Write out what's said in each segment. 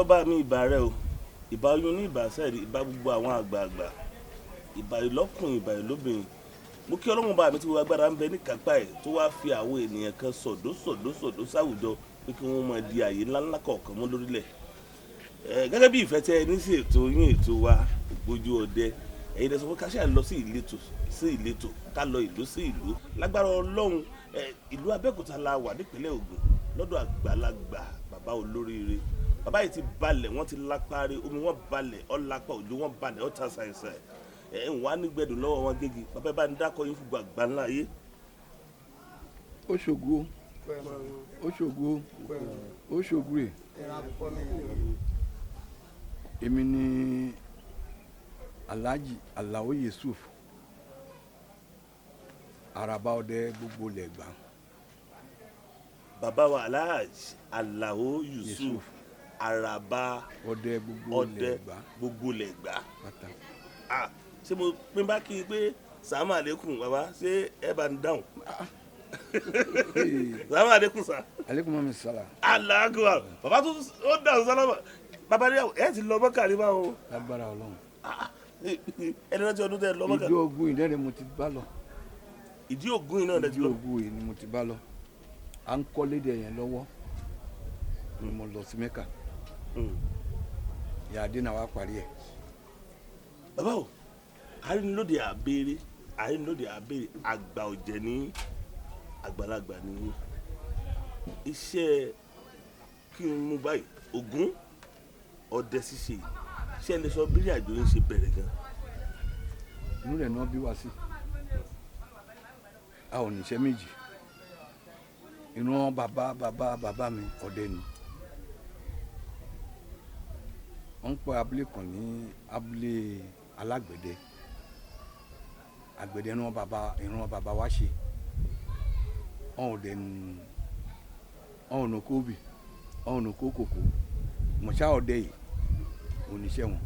ọba mi ìbà rẹ o ìbà oyún ní ìbà sẹ́ẹ̀rì ìbà gbogbo àwọn àgbààgbà ìbà ìlọ́kùnrin ìbà ìlóbìnrin mo kí ọlọ́run bá mi tí gbogbo agbára ń bẹ ní kápá ẹ̀ tó wá fi àwọn ènìyàn kan sọ̀dọ̀ sáwùjọ pé kí wọ́n máa di àyè ńláńlá kọ̀ọ̀kan mọ́ lórílẹ̀ gẹ́gẹ́ bí ìfẹ́ tẹ́ ẹ ní sí ètò yín ètò wa Ogboju Ode ẹ̀yin lẹ sọ pé ká ṣáà lọ sí ìletò ká lọ ìlú sí ìlú lágbára ọlọ́run ìlú Abẹ́òkúta la wà nípínlẹ̀ Ògùn lọ́dọ̀ àgbàlagbà bàbá olóríire bàbá yìí ti balẹ̀ wọ́n ti lápárí omi wọn balẹ̀ ọ̀lápá òjò wọn balẹ̀ ọ̀tá ṣàìṣàì wọ́n á nígbẹ̀dùn lọ́wọ́ wọn gègé bàbá bá ń dákọ̀ yín fún gbàgbà ńlá yé. ó ṣògo èmi ni Alhaji Alao Yusuf Araba Ode gbogbo Ile Egba. Bàbá wa Alhaji Alao Yusuf Araba Ode gbogbo Ile Egba. Ṣé mo pín bá kí n pé sàmú àlékún bàbá ṣé ẹ bá ń dáhùn. Sàmú àlékún sà. Àlékún mọ́ mi sàlá. Aláàgùn bàbá tó ó dáhùn sálámà bàbá rí ẹ ti lọ mọ́kà rí báwo. Lágbára Ọlọ́run. Ẹni rántí ọdún tẹ lọ mọ́kà. Ìdí Ògún ìdẹ́rẹ́ mo ti bá lọ. Ìdí Ògún iná rẹ ti lọ. Ìdí Ògún yìí ni mo ti bá lọ. À ń kọ́ lédè yẹn lọ́wọ́ ni mo lọ sí Mẹ́kà. Yàdé náà wá parí ẹ̀. Bàbá o àrínlóde àbèrè àgbà ọ̀jẹ̀ ní àgbàlagbà ní iṣẹ́ kí n mú báyìí Ògún ọdẹ ṣíṣe ṣé ẹ lè sọ bí àjò yín ṣe bẹ̀rẹ̀ gan. Inú rẹ̀ náà bí wá sí a ò níṣẹ́ méjì ìran bàbá mi ọdẹ ni wọ́n ń pè abúlé kan ní abúlé alágbẹ̀dẹ àgbẹ̀dẹ ìran bàbá wa ṣe ọ̀hún ọ̀nà kóbì ọ̀nà kókòkò mọ̀ṣá ọdẹ yìí oníṣẹ́ wọn.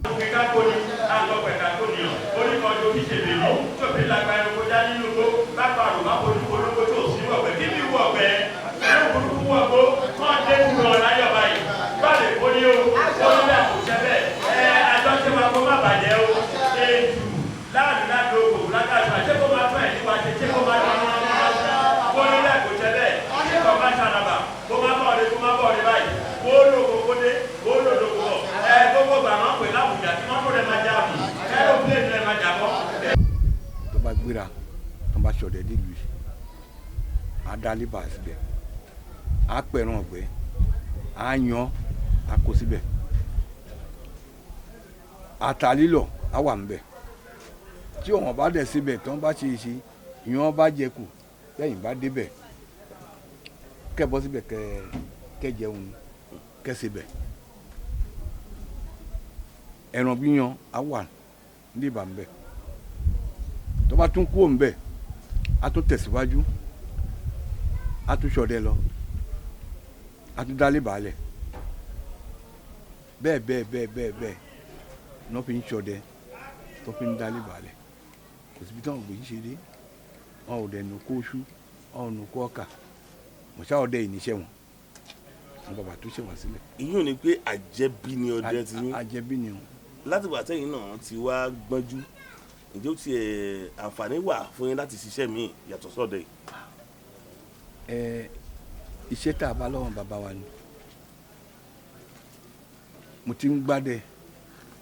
Òkèká kò ní àlọ́pẹ̀ká kò ní ọ̀ oníkanjú oníṣèlè ní tóbi lágbá ẹranko já nínú igbó lápá àrùbá ojú olóko tó sí wọ̀gbẹ́ kí ni wọ̀gbẹ́ ẹ̀rọ burúkú wọ̀gbó kàn dé kúrò láyọ̀ báyìí báyìí kò ní o ó ní bẹ́ẹ̀ kò ṣẹ́ bẹ́ẹ̀ àjọṣe wa kó má bàjẹ́ o ètù láàdúrà lóko lákàtúntà ṣé kó má fẹ́ nípa ṣe kó má dán kó ní bẹ́ẹ̀ kò ṣẹ́ bẹ́ẹ̀ ṣé kó má ṣàlàbà kó má bọ̀ ọ̀rẹ́ báyìí kó lóko kó dé kó lòdòkó bọ̀ gbogbo gbàgbọ́ pé láwùjá tí wọ́n kó lè máa jà mí aeroplane lè máa jà bọ́. Tó bá gbéra tó bá ṣọdẹ nílùú yìí á dá líbà síbẹ̀ á pẹ̀ràn ọ̀gbẹ́ á yan á kó síbẹ̀ ata lílọ̀ á wà ń bẹ̀ tí òun bá dẹ̀ síbẹ̀ tó ń bá ṣe ìyan bá jẹ kù lẹ́yìn bá débẹ̀ kẹ́ bọ́ síbẹ̀ kẹ́ jẹun kẹ́ síbẹ̀ ẹran bíyan á wà níbà ń bẹ̀ tó bá tún kúrò ń bẹ̀ á tún tẹ̀síwájú á tún ṣọdẹ lọ á tún dálé bàálẹ̀ bẹ́ẹ̀ náà fi ń ṣọdẹ tó fi ń dálé bàálẹ̀ kò síbi tí wọn gbé yín ṣe dé wọn ò dẹ̀ nù kó oṣù wọn ò nù kó ọkà mọ̀ṣá ọdẹ ìníṣẹ́ wọn bàbá tó ṣe wá sílẹ̀. ìyún ni pé àjẹbí ni ọdẹ ti ní. àjẹbí ni o. láti wà tẹ́yìn náà ti wá gbọ́njú ǹjẹ́ ó ti àǹfààní wà fún yín láti ṣiṣẹ́ míì yàtọ̀ sọ́dẹ. Iṣẹ́ tá a bá lọ́wọ́ bàbá wa ni mo ti ń gbádẹ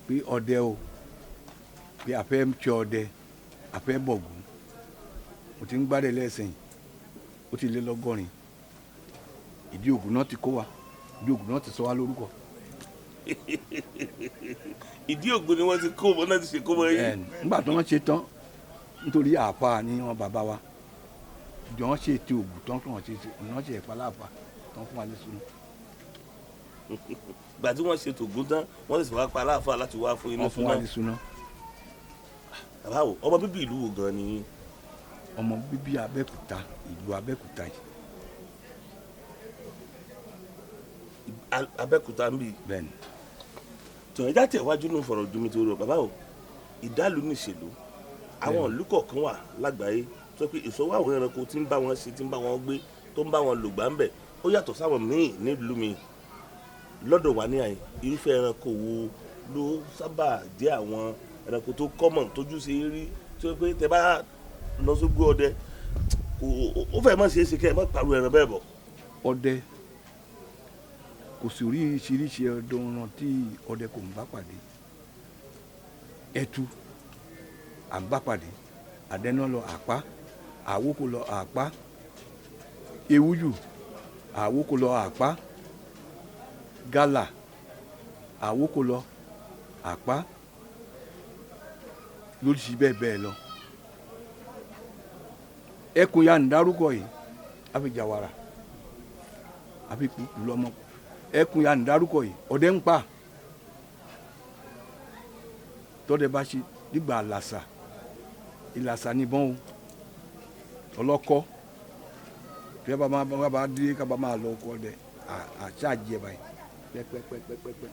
pé ọdẹ o pé àfẹ́ ṣe ọdẹ àfẹ́ bọ̀gùn mo ti ń gbádẹ lẹ́sìn ó ti lé lọ́gọ́rin ìdí Ògùn náà ti kó wa ìdí Ògùn náà ti sọ wá lórúkọ. Ìdí Ògùn ni wọ́n ti kó wọn náà ti ṣe kó wọn yìí. Nígbà tí wọ́n ṣe tán nítorí àáfàá ní wọn bàbá wa ìjọ wọn ṣe ti Ògùn tán fún wọn ṣe wọn ṣe ìpalá àáfàá tán fún wa ní sunu. Ìgbà tí wọ́n ṣe tògùn tán wọ́n sì wá pa aláàfáà láti wá fún inú fún wa ní sunu. Báwo ọmọ bíbí ìlú wo gan ni. Ọmọ bíbí Abẹ́òkúta ìlú Abẹ́òkúta yìí. Abẹ́òkúta ń bì. Bẹ́ẹ̀ni. Tọ̀yìn já tẹ̀wájú ní fọ̀rọ̀ jomi tó rọ bàbá o ìdálù níṣèlú àwọn ìlú kọ̀ọ̀kan wà lágbàáyé tó pé ìṣòwò àwọn ẹranko tí ń bá wọn ṣe tí ń bá wọn gbé tó ń bá wọn lò gbà ń bẹ̀ ó yàtọ̀ sáwọn míì nílùú mi lọ́dọ̀ wa ní àyè irúfẹ́ ẹranko wo ló sábà jẹ́ àwọn ẹranko tó common tójú ṣe é rí tí ó pé tẹ bá lọ sógbó ọdẹ ó fẹ́ mọ̀ ṣe é ṣe kẹ́ ẹ mọ̀ pàrọ̀ ẹran bẹ́ẹ̀ bọ̀. ọdẹ kò sí oríṣiríṣi ọdún tí ọdẹ kò ń bá pàdé. ẹtu à ń bá pàdé, àdẹ́nà lọ àpá, àwókò lọ àpá, ewújù àwókò lọ àpá, gálà àwókò lọ àpá, lóríṣi bẹ́ẹ̀ bẹ́ẹ̀ lọ. ẹkùn ya ń dárúkọ yìí àfi jàwàrà àfi kùkù lọmọ. ẹkùn ya ń dárúkọ yìí ọdẹ ń pa tọ́dẹ bá ṣe nígbà àlàsà ìlàsà níbọn o ọlọ́kọ́ tí wọ́n bá dé ká bá máa lọ ọkọ ọdẹ àṣàjì ẹ̀ báyìí pẹ́pẹ́pẹ́pẹ́pẹ́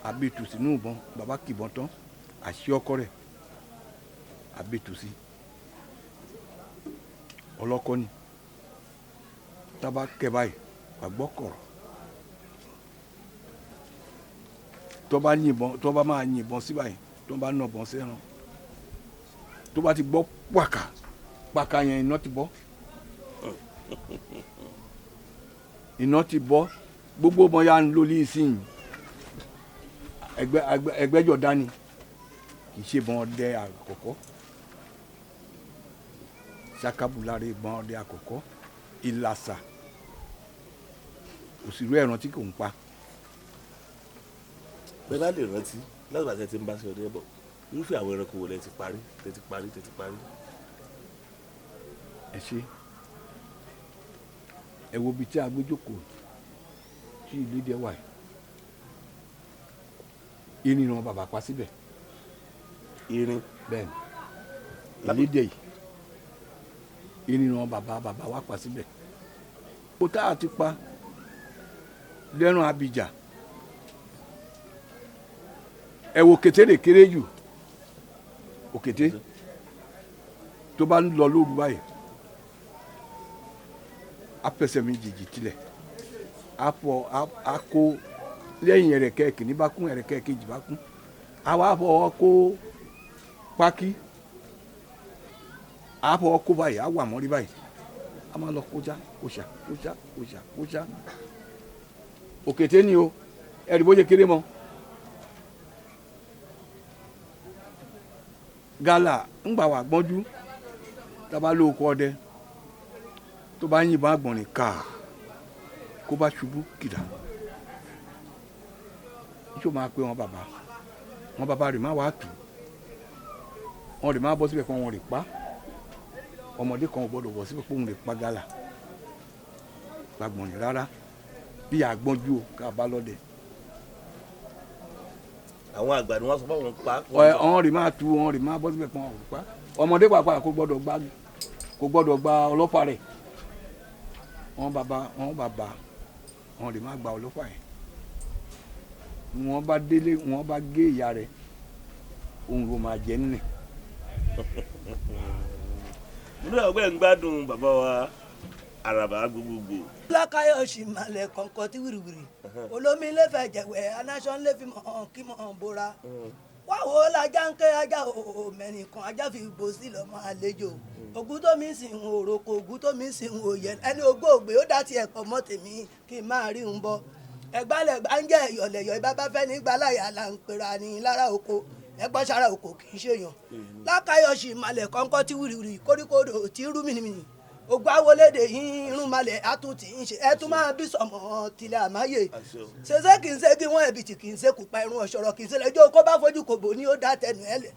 àbètù sínú ìbọn bàbá kìbọn tán àṣì ọkọ rẹ̀ àbètù sí ọlọ́kọ́ ni tábà kẹ́ báyìí àgbọ́ kọ̀rọ̀ tó bá máa yìnbọn sí báyìí tó bá nà bọ́n sẹ́ran tó bá ti gbọ́ pàkà yẹn iná ti bọ́ iná ti bọ́ gbogbo ọmọ ya ń lólí ìsìn ẹgbẹ́jọ dání kì í ṣe ìbọn ọdẹ àkọ́kọ́ sakabulare ìbọn ọdẹ àkọ́kọ́ ìlàsà òsìrú ẹ̀ràn tí kò ń pa. bẹ́ẹ̀ bá lè rántí láti bàtẹ́ tí ń bá ṣe ọdẹ bọ̀ irúfẹ́ àwọn ẹranko wo lẹ ti parí. ẹ ṣe ẹ wo ibi tí a gbé jókòó tí ilé dẹ wà yìí irin náà bàbá pa síbẹ̀. irin. bẹ́ẹ̀ni ilé dẹ yìí irin náà bàbá wa pa síbẹ̀. kó tá a ti pa lẹ́rùn abidjan ẹ wo kété lè kéré jù òkété tó bá ń lọ lóru báyìí apẹsẹ méjèèjì tilẹ̀ akó lẹ́yìn ẹ̀rẹ̀kẹ́ kìíní bá kún ẹ̀rẹ̀kẹ́ kejì bá kún àwa fọwọ́ kó pákí àfọwọ́ kó báyìí àwọ̀ àmọ́rí báyìí a máa lọ kójá kóṣà òkété ni o ẹ̀rí bó ṣe kéré mọ́. gálà ńgbà wà gbọ́njú tábà lóko ọdẹ tó bá yìnbọn àgbọ̀nrín káà kó bá ṣubú kìdá níṣó máa pé wọn bàbá rẹ̀ má wàá tù wọn rẹ̀ má bọ́ síbẹ̀ fún wọn rẹ̀ pa ọmọdé kan ò gbọ́dọ̀ bọ́ síbẹ̀ fún wọn rẹ̀ pa gálà gbàgbọ̀nrín rárá bí àgbọ́njú o ká bá lọ́dẹ. àwọn àgbà ni wọ́n sọ fún wọn pa. ọ̀hún rì máa tu ọ̀hún rì máa bọ́ síbẹ̀ fún ọ̀hún pa ọmọdé pàápàá kò gbọ́dọ̀ gba ọlọ́pàá rẹ̀ wọ́n bàbá ọ̀hún rì máa gba ọlọ́pàá yẹn wọ́n bá délé wọ́n bá gé ìyá rẹ̀ òun ló máa jẹ nílẹ̀. nínú ọgbẹ́ ń gbádùn bàbá wa Araba gbogbo. lákàyọ̀sì malẹ̀ kọ̀ọ̀kan tí wìrìwìrì olómi ilé fẹ̀ jẹ̀wẹ̀ anáṣọ ńlẹ̀ fi mọ̀ kí mọ̀ bóra wá wo lajá ń ké ajá o mẹ́rin kan ajá fi bò sí lọ́mọ àlejò ògùn tó mi sìn ń òroko ògùn tó mi sìn ń òyẹ ẹni ogóògbé ó dá tiẹ̀ pọ̀ mọ́ tèmi kí n máa rí ń bọ́ ẹgbàlẹ̀ gbà ń jẹ́ ìyọ̀lẹ̀yọ̀ ìbábá fẹ́ nígbà láyà là ń pera ní lára oko ẹgbọ́n sára oko kì í ṣèyàn lákàyọ̀sì malẹ̀ kọ̀ọ̀kan tí wìrìwìrì koríkodò tí rú mìnìmìnì ògbà wọlédè yín irun malẹ̀ àtúntì ń ṣe ẹ tún máa bí sọmọ tilẹ̀ àmáyé ṣẹṣẹ kì í ṣe kí wọ́n ẹ̀bìtì kì í ṣe kù pa irun ọ̀ṣọ́rọ̀ kì í ṣe lẹ́jọ́ kó bá fojú kò bò ní ó dá tẹnu ẹ lẹ̀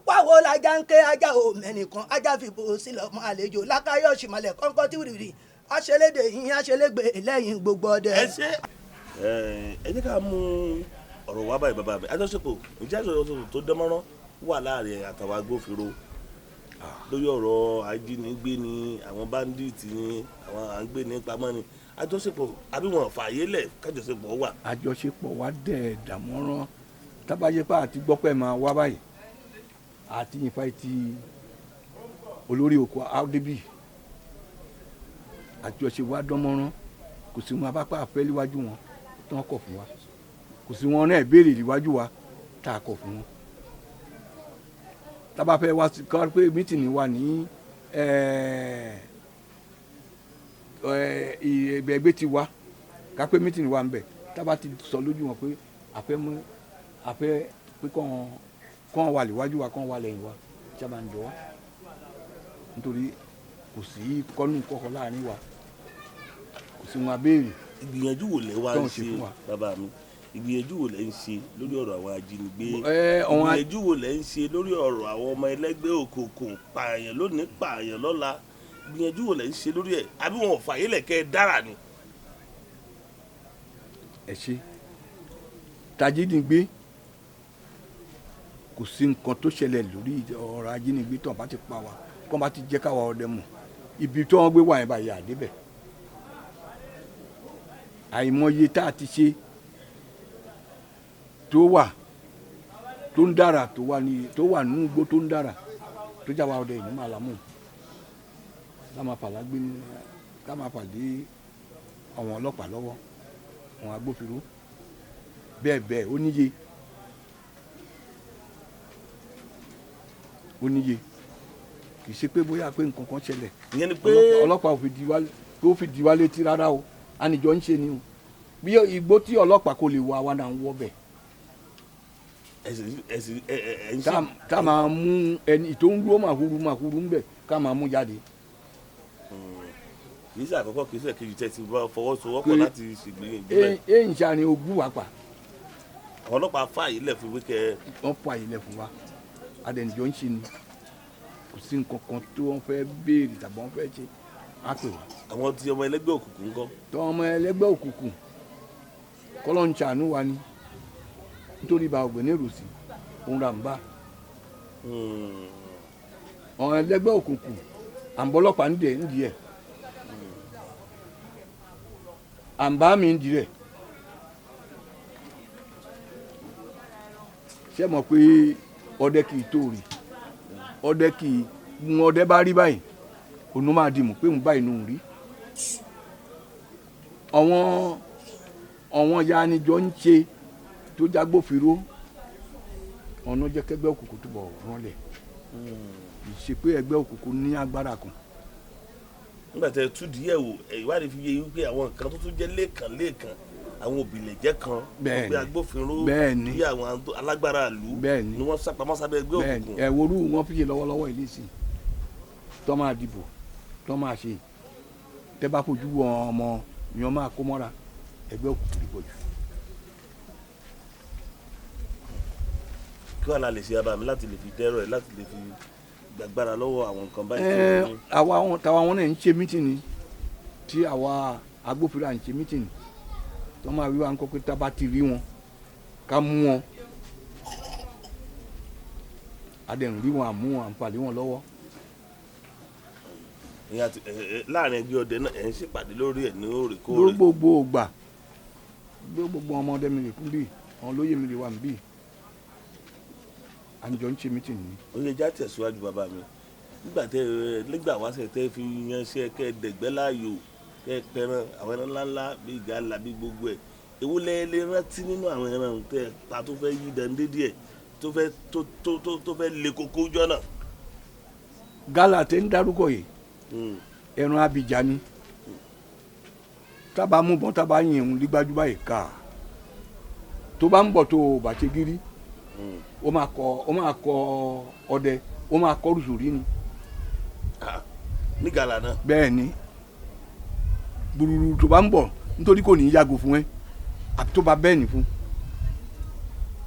wáwo lajá ń ké ajá o mẹ́nìkan ajá fi bò sílẹ̀ ọmọ àlejò lákàyọ̀sì malẹ̀ kọ́ńkọ́ tí wìrìwìrì aṣelédè yín aṣelégbè lẹ́yìn gbogbo ọdẹ. ẹ jẹ́ ká mú ọ̀rọ̀ wá báyìí bàbá mi àjọṣepọ̀ ìjà àjọṣepọ̀ tó dánmọ́rán wà láàrin àtàwọn agbófinró lórí ọ̀rọ̀ ajínigbé ni àwọn báńdíìtì ni àwọn à ń gbé ní pamọ́ ni àjọṣepọ̀ àbí wọn fààyè lẹ̀ kájọṣepọ̀ wà. àjọṣepọ̀ wa dẹ̀ dàmọ́rán tábàjẹ́pá àti gbọ́pẹ́ máa wá báyìí àti yìnfà ti olórí oko àdébì àjọṣepọ̀ wa dánmọ́rán kò sí wọn abápá àfẹ́ níwájú wọn tí wọ́n kọ̀ fún wa kò sí wọn náà béèrè níwájú wa tá a kọ̀ fún wọn. tá a bá fẹ́ wá sí ká pé mítìnì wà ní ẹgbẹ́ ti wá ká pé mítìnì wà ń bẹ̀ tá a bá ti sọ lójú wọn pé àfẹ́ pé kàn wà níwájú wa kàn wà lẹ́yìn wa tí a bá ń jọ wá nítorí kò sí kọ́nù kọ́kọ́ láàrin wa kò sí wọn abéèrè. ìgbìyànjú wo lẹ wá ń ṣe bàbá mi ìgbìyànjú wo lẹ ń ṣe lórí ọ̀rọ̀ àwọn ajínigbé ìgbìyànjú wo lẹ ń ṣe lórí ọ̀rọ̀ àwọn ọmọ ẹlẹ́gbẹ́ òkùnkùn pààyàn lónìí pààyàn lọ́la ìgbìyànjú wo lẹ ń ṣe lórí ẹ̀ àbí wọn ò fàyè lẹ̀kẹ́ dára ni. ẹ ṣe tajínigbé kò sí nǹkan tó ṣẹlẹ̀ lórí ọ̀rọ̀ ajínigbé tó bá ti pa wá kó bá ti jẹ́ káwa ọdẹ mọ̀ ibi tó wọ́n gbé wà yẹn báyìí àdébẹ̀ àìmọye tá a ti ṣe tó wà tó ń dára tó wà nínú igbó tó ń dára tó já wa ọdẹ ìlú màlámù ká máa pàdé àwọn ọlọ́pàá lọ́wọ́ àwọn agbófinró bẹ́ẹ̀ ó níye kì í ṣe pé bóyá pé nǹkan kan ṣẹlẹ̀ ìyẹn ni pé ọlọ́pàá ò fi di wá létí rárá o ànìjọ ń ṣe ni o bí igbó tí ọlọ́pàá kò lè wọ àwa náà ń wọ́ bẹ̀. tá a máa mú ẹni tó ń dúró màhúrú ń bẹ̀ ká máa mú jáde. kì í ṣe àkọ́kọ́ kì í ṣe kejì tẹ́ ti fọwọ́sowọ́pọ̀ láti ṣègbìyànjú bẹ́ẹ̀. èyí ń ṣàní ogún wa pa. àwọn ọlọ́pàá fààyè lẹ̀ fún wíkẹ́. wọ́n fààyè lẹ̀ fún wa adẹnijọ́ ń ṣe ni kò sí nǹkan kan tó wọ́n fẹ́ béèrè tàbí wọ́n fẹ́ ṣe á pè wá. àwọn tí ọmọ ẹlẹ́gbẹ́ òkùnkùn ńkọ́. tọ́ ọmọ ẹlẹ́gbẹ́ òkùnkùn kọ́lọ́ ń ṣàánú wa ni nítorí bá ọ̀gbẹ́ ní ìròsì òun rà ń bá. ọmọ ẹlẹ́gbẹ́ òkùnkùn àǹbọ̀lọ́pàá ń di ẹ̀ àǹbá mi ń di rẹ̀ ṣé mọ̀ pé ọdẹ kì í tóore ọdẹ kì í mú ọdẹ bá rí báyìí òun máa dì mú pé òun báyìí nù rí àwọn yanijọ ń ṣe tó jágbófinró ọ̀nà jẹ́ kẹgbẹ́ òkùnkùn túbọ̀ rànlẹ̀ kì í ṣe pé ẹgbẹ́ òkùnkùn ní agbára kan. nígbà tẹ túdìí ẹ̀ wò ìwádìí fi yé yín pé àwọn nǹkan tó tún jẹ́ lẹ́ẹ̀kan àwọn òbílẹ̀jẹ́ kan bí agbófinró bí àwọn alágbára ìlú ni wọ́n sápamọ́ sábẹ́ ẹgbẹ́ òkùnkùn. ẹ̀wòrú wọn fi ṣe lọ́wọ́lọ́wọ́ ìlú sí tó máa dìbò tó máa ṣe tẹ́ bá fojú wọn ọmọ ni wọ́n máa kó mọ́ra ẹgbẹ́ òkùnkùn dìbò jù. kí wàá la lè ṣe abàmì láti lè fi dẹ́rọ̀ ẹ̀ láti lè fi gbàgbára lọ́wọ́ àwọn nǹkan báyìí. tàwa wọn náà ń ṣe mítìnì tí àwa agbófinró à ń ṣe mítìnì tó máa wí wá ń kọ́ pé tá a bá ti rí wọn ká mú wọn adẹ̀rùn rí wọn àmú wọn àǹfààní wọn lọ́wọ́. láàrin ẹgbẹ́ ọdẹ náà ẹ̀ ń ṣèpàdé lórí ẹ̀ ní òrèkóòrè. gbogbo ògbà gbogbo ọmọdé mi rè fún bíi àwọn olóyè mi rè wà níbí àjọ ń ṣe mítìnì ni. ó yẹ já tẹ̀síwájú bàbá mi nígbà wáṣẹ̀ tẹ́ fi yanṣẹ́ kẹ́ dẹ̀gbẹ́ láàyò kẹ́ pẹran àwọn ẹran ńláńlá bíi gàlà bíi gbogbo ẹ̀ èwo lẹ rántí nínú àwọn ẹran tẹ́ pa tó fẹ́ yí dande díẹ̀ tó fẹ́ le koko jọ náà. gàlà tẹ́ ń dárúkọ yìí ẹran abìjà ni tábà mú bọ́n tábà yìn òun lígbájú báyìí ká tó bá ń bọ̀ tó bàtẹ́ gírí ó máa kọ ọdẹ ó máa kọ rùsùrí ni. ní gàlà náà. bẹ́ẹ̀ ni gbùrùrù tó bá ń bọ̀ nítorí kò ní í yàgò fún ẹ àti tó bá bẹ́ẹ̀ ní fún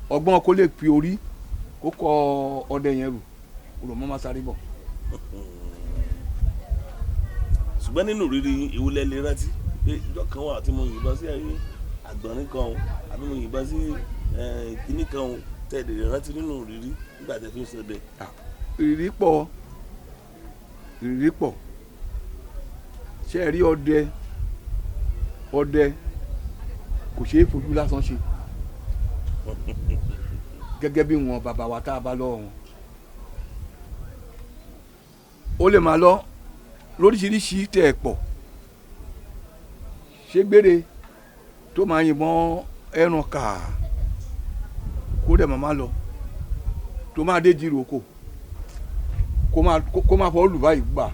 ọgbọ́n kó lè fi orí kó kọ ọdẹ yẹn rù kó lọ mọ́ máa sáré bọ̀. ṣùgbọ́n nínú rírí ìwúlẹ̀ lè rántí pé ìjọ kan wà tí mo yìnbọn sí àgbọ̀nrín kan àbí mo yìnbọn sí kínní kan tẹ̀lé rántí nínú rírí nígbà tẹ̀ fi ń sọ dẹ. ìrírí pọ̀ ṣé ẹ rí ọdẹ kò ṣeé fojú lásán ṣe gẹ́gẹ́ bí wọn bàbá wa tá a bá lọ́wọ́ wọn ó lè máa lọ lóríṣiríṣi tẹ̀ ẹ̀ pọ̀ ṣé gbére tó máa yìnbọn ẹran kà kó dẹ̀ màmá lọ tó máa dé di Iroko kó máa fọ́ lù báyìí gbà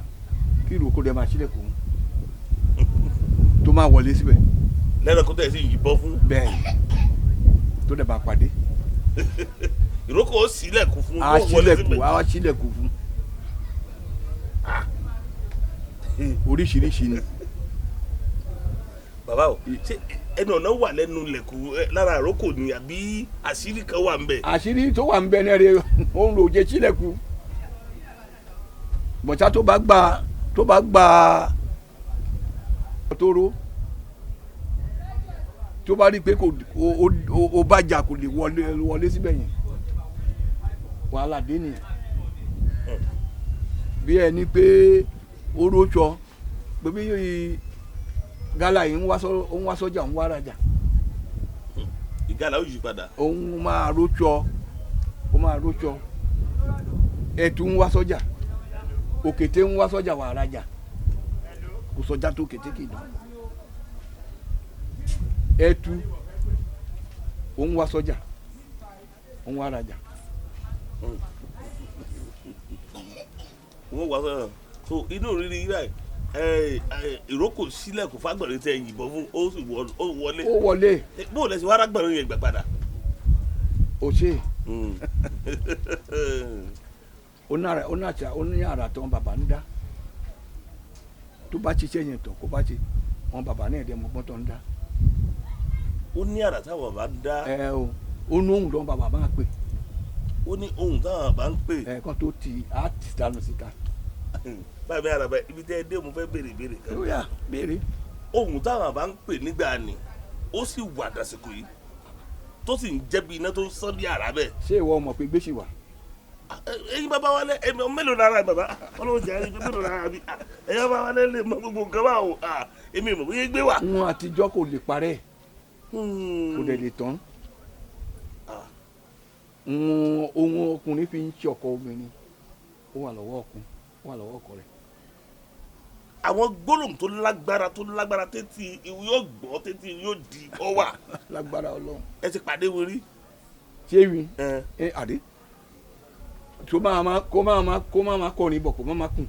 kí Iroko dẹ̀ máa sílẹ̀kùn tó máa wọlé síbẹ̀. lẹ́nu kó tẹ̀ sí yìnbọn fún. bẹ́ẹ̀ tó dẹ̀ máa pàdé. Iroko ó sílẹ̀kùn fún. a sílẹ̀kùn fún. oríṣiríṣi ni. bàbá o ṣé ẹnu ọ̀nà wà lẹ́nu lẹ̀kùn lára Iroko ni àbí àṣírí kan wà ń bẹ̀. àṣírí tó wà ń bẹ̀ náà rè òun ló jẹ́ sílẹ̀kùn bọ̀tá tó bá gba tóró tó bá rí i pé o bá jà kò lè wọlé síbẹ̀ yẹn wàhálà dé nìyẹn bí ẹni pé ó rójọ pé bí gálà yìí ń wá sọ́jà ń wá rajà. ìgalà ó yí padà. òun máa rójọ ẹ̀tù ń wá sọ́jà òkété ń wá sọ́jà wà rajà kò sọ́jà tó kété kì í dán ẹ̀tù òun wá sọ́jà òun wá rajà. wọ́n wá sọ́jà so inú òrìrì yìí báyìí Iroko sílẹ̀kùn fágbọ̀nrín tẹ yìnbọn fún ó sì wọlé. ó wọlé. bóò lẹ́sìn wàrà gbọ̀nrín yẹn gbà padà. ó ṣe ó ní àrà tán bàbá ń dá tó bá ṣiṣẹ́ yẹn tán kó bá ṣe wọn bàbá náà dẹ̀ mọ́gbọ́n tó ń dá. ó ní àrà táwọn bàbá ń dá. ó ní ohun tó ń bàbá máa pè. ó ní ohun táwọn bàbá ń pè. kan tó ti á ti dànù síta. báyìí Araba ibi tẹ́ ẹ dé mo fẹ́ béèrè ìbéèrè kan. ó yá béèrè. ohun táwọn bàbá ń pè nígbà ni ó sì wà dàsìkò yìí tó sì ń jẹ́ bí iná tó ń sán bí àrá bẹ́ẹ̀. ṣé ìwọ mọ̀ pé gbèsè wà. ẹ̀yin bàbá wa lẹ mélòó lára bàbá Ọlọ́run jẹ́ ẹni mélòó lára mi ẹ̀yin bàbá wa lẹ lè mọ gbogbo nǹkan wà o èmi mọ̀ bóyá gbé wà. wọn àtijọ́ kò lè parẹ́ kò dẹ̀ lè tán ohun ọkùnrin fi ń ṣe ọkọ obìnrin ó wà lọ́wọ́ ọkọ rẹ̀. àwọn gbólóhùn tó lágbára tètè yóò gbọ́ tètè yóò di ọwà. lágbára Ọlọ́run. ẹ ti pàdé wọn rí. ṣé mi àdé kó máa ma kọrin bọ̀ kó máa ma kùn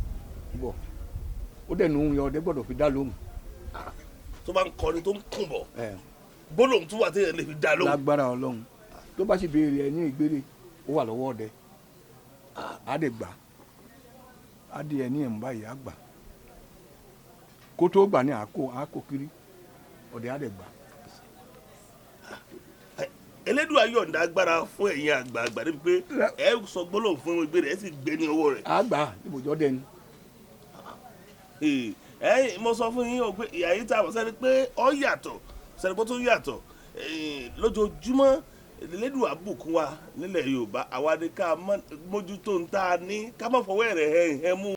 bọ̀ ó dẹ̀ nu ohun yẹn ọdẹ gbọ́dọ̀ fi dá lóhùn. tó bá ń kọrin tó ń kùn bọ̀ gbólóhùn tó wà téèyàn lè fi dá lóhùn. lágbára Ọlọ́run tó bá sì béèrè ẹ ní Egbere ó wà lọ́wọ́ ọdẹ á dẹ̀ gbà á di ẹ ní ẹ̀ ń báyìí á gbà kó tó gbà ní àkó kiri ọdẹ á dẹ̀ gbà. Elédùà yọ̀ǹda agbára fún ẹ̀yin àgbààgbà níbi pé ẹ sọ gbólóhùn fún Egbere ẹ sì gbé ní ọwọ́ rẹ̀. á gbà ibùjọ́ dẹni. mo sọ fún yín pé ìyá yìí tá a mọ̀ sẹ́ni pé ọ yàtọ̀ sẹ́ni pé tó yàtọ̀ lójoojúmọ́ Elédùà bùkún wa nílẹ̀ Yorùbá àwa ni ká mójútó ń tá a ní ká má fọwọ́ ẹ̀rẹ̀ ẹ̀ mú.